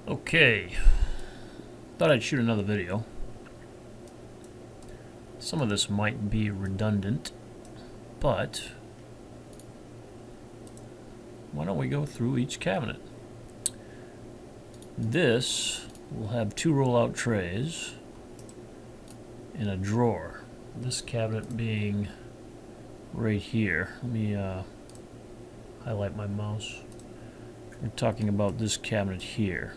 Okay, thought I'd shoot another video. Some of this might be redundant, but why don't we go through each cabinet? This will have two roll-out trays and a drawer. This cabinet being right here. Let me highlight my mouse. We're talking about this cabinet here.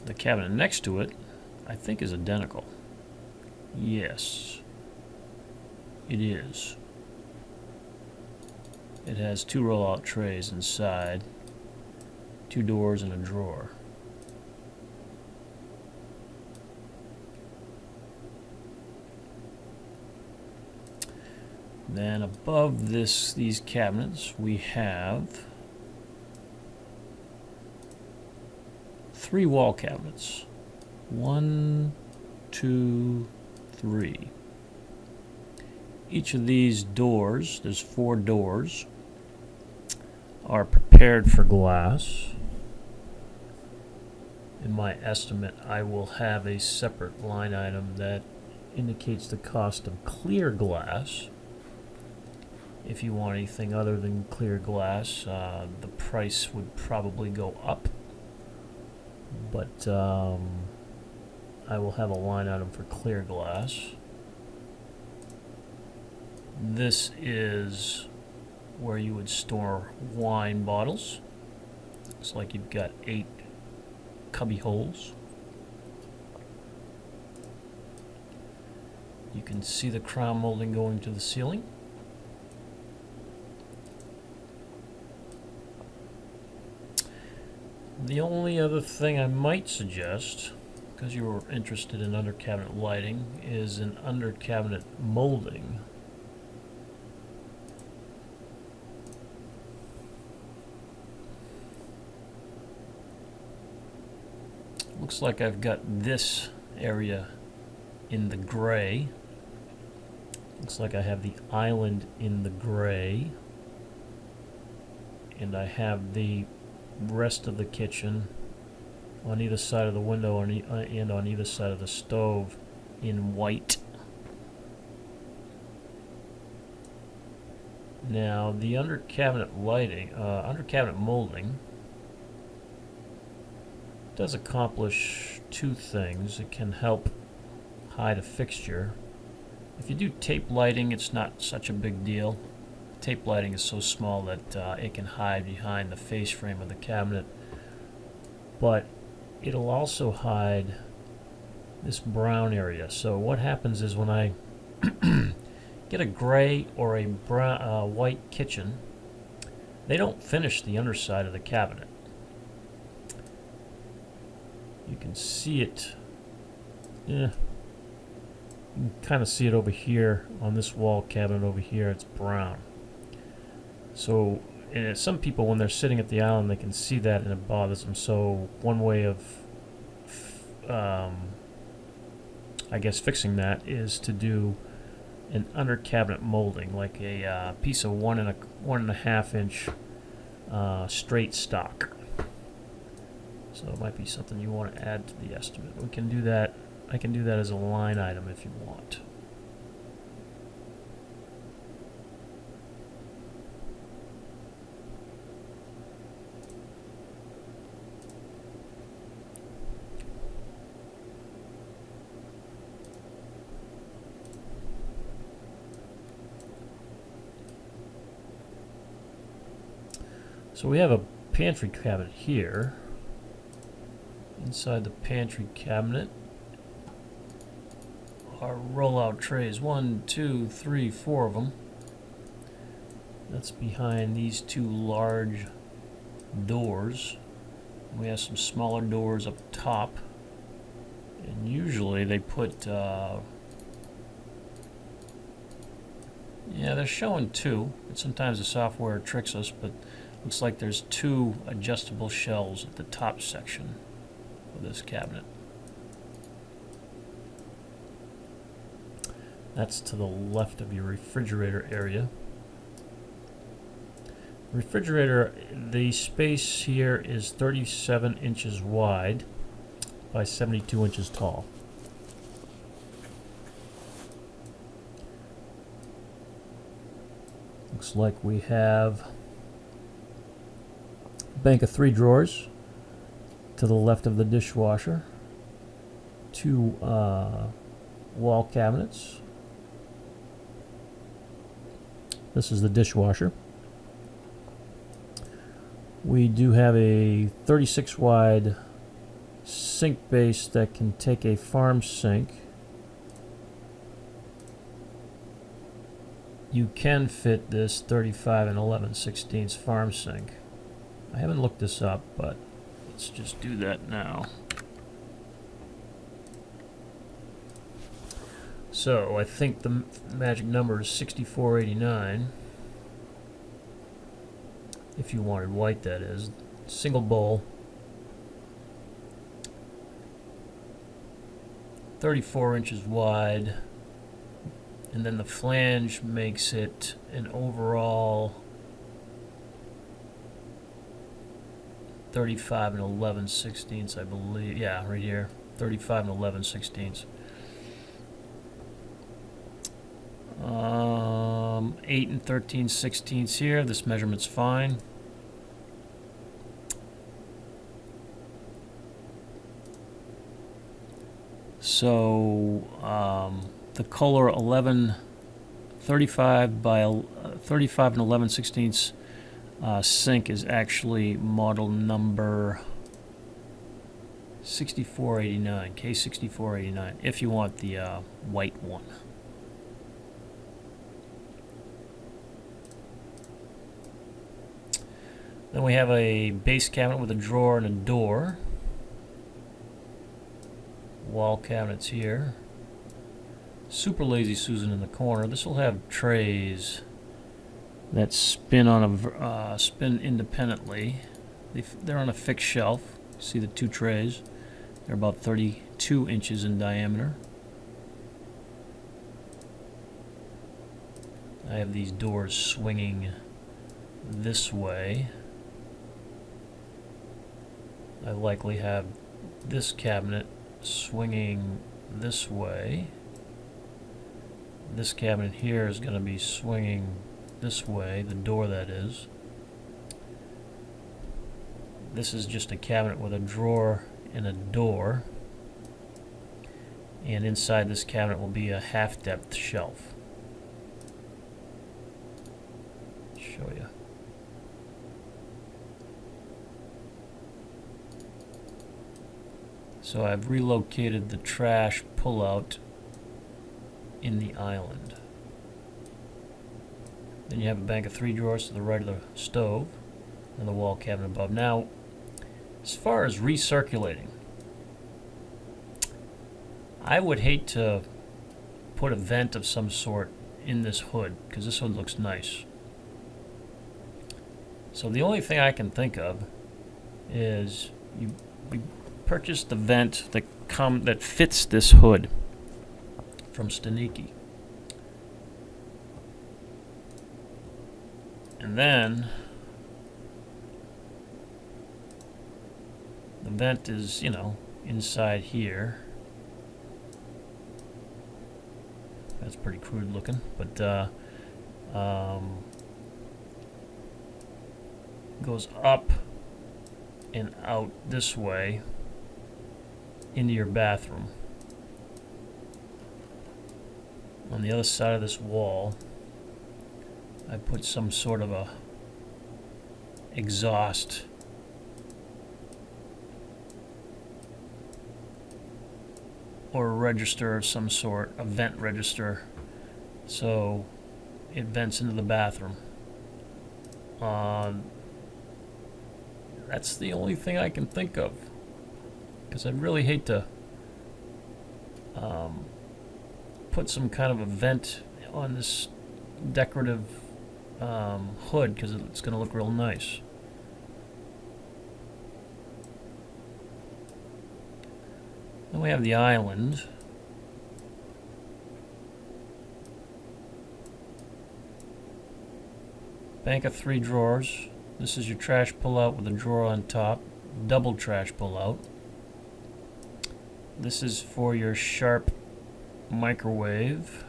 The cabinet next to it, I think, is identical. Yes, it is. It has two roll-out trays inside, two doors, and a drawer. Then above these cabinets, we have three wall cabinets. 1, 2, 3. Each of these doors, there's 4 doors, are prepared for glass. In my estimate, I will have a separate line item that indicates the cost of clear glass. If you want anything other than clear glass, the price would probably go up. But I will have a line item for clear glass. This is where you would store wine bottles. Looks like you've got 8 cubby holes. You can see the crown molding going to the ceiling. The only other thing I might suggest, because you were interested in under cabinet lighting, is an under cabinet molding. Looks like I've got this area in the gray. Looks like I have the island in the gray. And I have the rest of the kitchen on either side of the window and on either side of the stove in white. Now the under cabinet lighting, under cabinet molding does accomplish 2 things. It can help hide a fixture. If you do tape lighting, it's not such a big deal. Tape lighting is so small that it can hide behind the face frame of the cabinet, but it'll also hide this brown area. So what happens is when I get a gray or a brown, white kitchen, they don't finish the underside of the cabinet. You can see it. You can kind of see it over here on this wall cabinet over here. It's brown. So some people, when they're sitting at the island, they can see that and it bothers them. So one way of, I guess, fixing that is to do an under cabinet molding, like a piece of 1.5 inch straight stock. So it might be something you want to add to the estimate. We can do that. I can do that as a line item if you want. So we have a pantry cabinet here. Inside the pantry cabinet are roll-out trays. 1, 2, 3, 4 of them. That's behind these 2 large doors. We have some smaller doors up top. And usually they put, yeah, they're showing 2. And sometimes the software tricks us, but looks like there's 2 adjustable shelves at the top section of this cabinet. That's to the left of your refrigerator area. Refrigerator, the space here is 37 inches wide by 72 inches tall. Looks like we have a bank of 3 drawers to the left of the dishwasher, 2 wall cabinets. This is the dishwasher. We do have a 36 wide sink base that can take a farm sink. You can fit this 35 and 11/16 farm sink. I haven't looked this up, but let's just do that now. So I think the magic number is 6489. If you wanted white, that is. Single bowl. 34 inches wide. And then the flange makes it an overall 35 and 11/16, I believe. Yeah, right here. 35 and 11/16. 8 and 13/16 here. This measurement's fine. So the color 35 by 35 and 11/16 sink is actually model number 6489, K6489, if you want the white one. Then we have a base cabinet with a drawer and a door. Wall cabinets here. Super Lazy Susan in the corner. This will have trays that spin on a spin independently. They're on a fixed shelf. See the 2 trays? They're about 32 inches in diameter. I have these doors swinging this way. I likely have this cabinet swinging this way. This cabinet here is going to be swinging this way, the door that is. This is just a cabinet with a drawer and a door. And inside this cabinet will be a half-depth shelf. Show you. So I've relocated the trash pullout in the island. Then you have a bank of 3 drawers to the right of the stove and the wall cabinet above. Now, as far as recirculating, I would hate to put a vent of some sort in this hood, because this hood looks nice. So the only thing I can think of is we purchased the vent that fits this hood from Staniki. And then the vent is, inside here. That's pretty crude looking, but goes up and out this way into your bathroom. On the other side of this wall, I put some sort of a exhaust or a register of some sort, a vent register, so it vents into the bathroom. That's the only thing I can think of, because I'd really hate to put some kind of a vent on this decorative hood, because it's going to look real nice. Then we have the island. Bank of 3 drawers. This is your trash pull-out with a drawer on top. Double trash pull-out. This is for your Sharp microwave,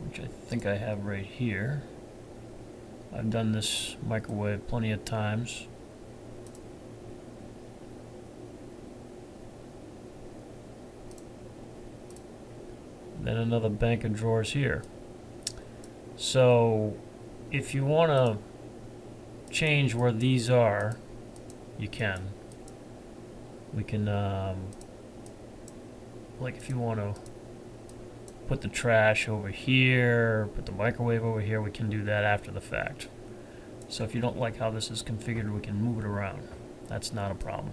which I think I have right here. I've done this microwave plenty of times. Then another bank of drawers here. So if you want to change where these are, you can. We can, like if you want to put the trash over here, put the microwave over here, we can do that after the fact. So if you don't like how this is configured, we can move it around. That's not a problem.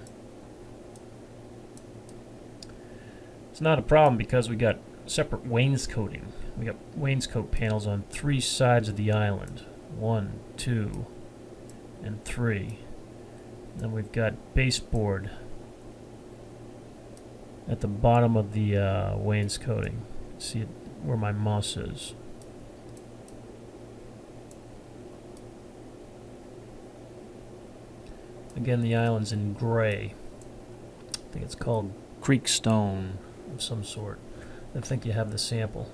It's not a problem because we got separate wainscoting. We got wainscot panels on 3 sides of the island. 1, 2, and 3. Then we've got baseboard at the bottom of the wainscoting. See it where my mouse is. Again, the island's in gray. I think it's called creek stone of some sort. I think you have the sample.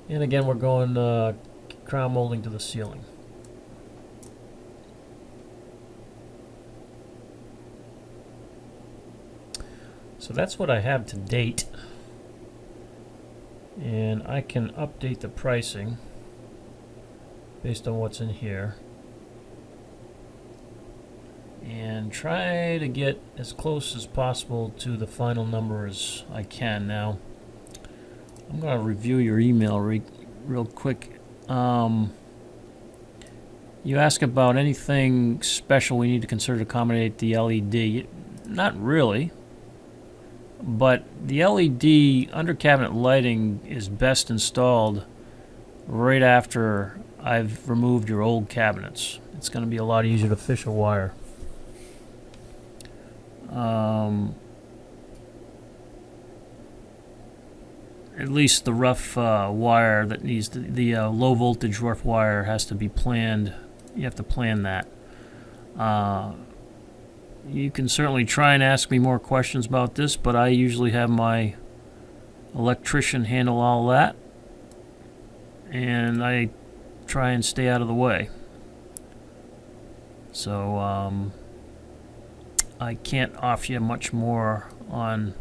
And again, we're going crown molding to the ceiling. So that's what I have to date. And I can update the pricing based on what's in here. And try to get as close as possible to the final number as I can. Now, I'm going to review your email real quick. You ask about anything special we need to consider to accommodate the LED. Not really. But the LED under cabinet lighting is best installed right after I've removed your old cabinets. It's going to be a lot easier to fish a wire. At least the rough wire that needs the low voltage rough wire has to be planned. You have to plan that. You can certainly try and ask me more questions about this, but I usually have my electrician handle all that, and I try and stay out of the way. So I can't offer you much more on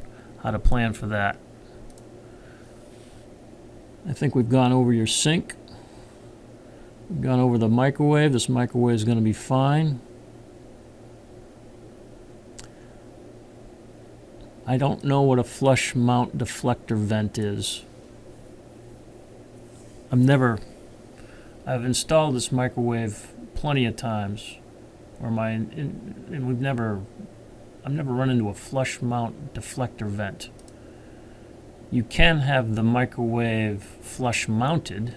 how to plan for that. I think we've gone over your sink. We've gone over the microwave. This microwave is going to be fine. I don't know what a flush mount deflector vent is. I've installed this microwave plenty of times, and I've never run into a flush mount deflector vent. You can have the microwave flush mounted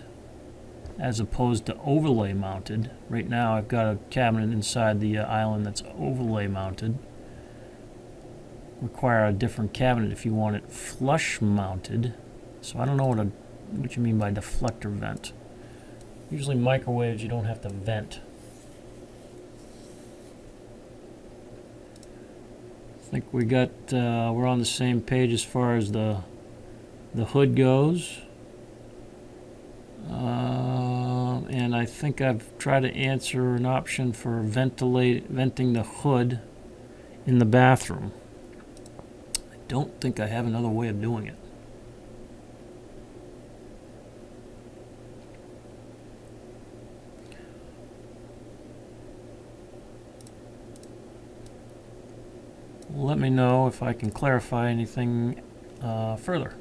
as opposed to overlay mounted. Right now I've got a cabinet inside the island that's overlay mounted. Require a different cabinet if you want it flush mounted. So I don't know what you mean by deflector vent. Usually microwaves you don't have to vent. I think we're on the same page as far as the hood goes. And I think I've tried to answer an option for venting the hood in the bathroom. Don't think I have another way of doing it. Let me know if I can clarify anything further.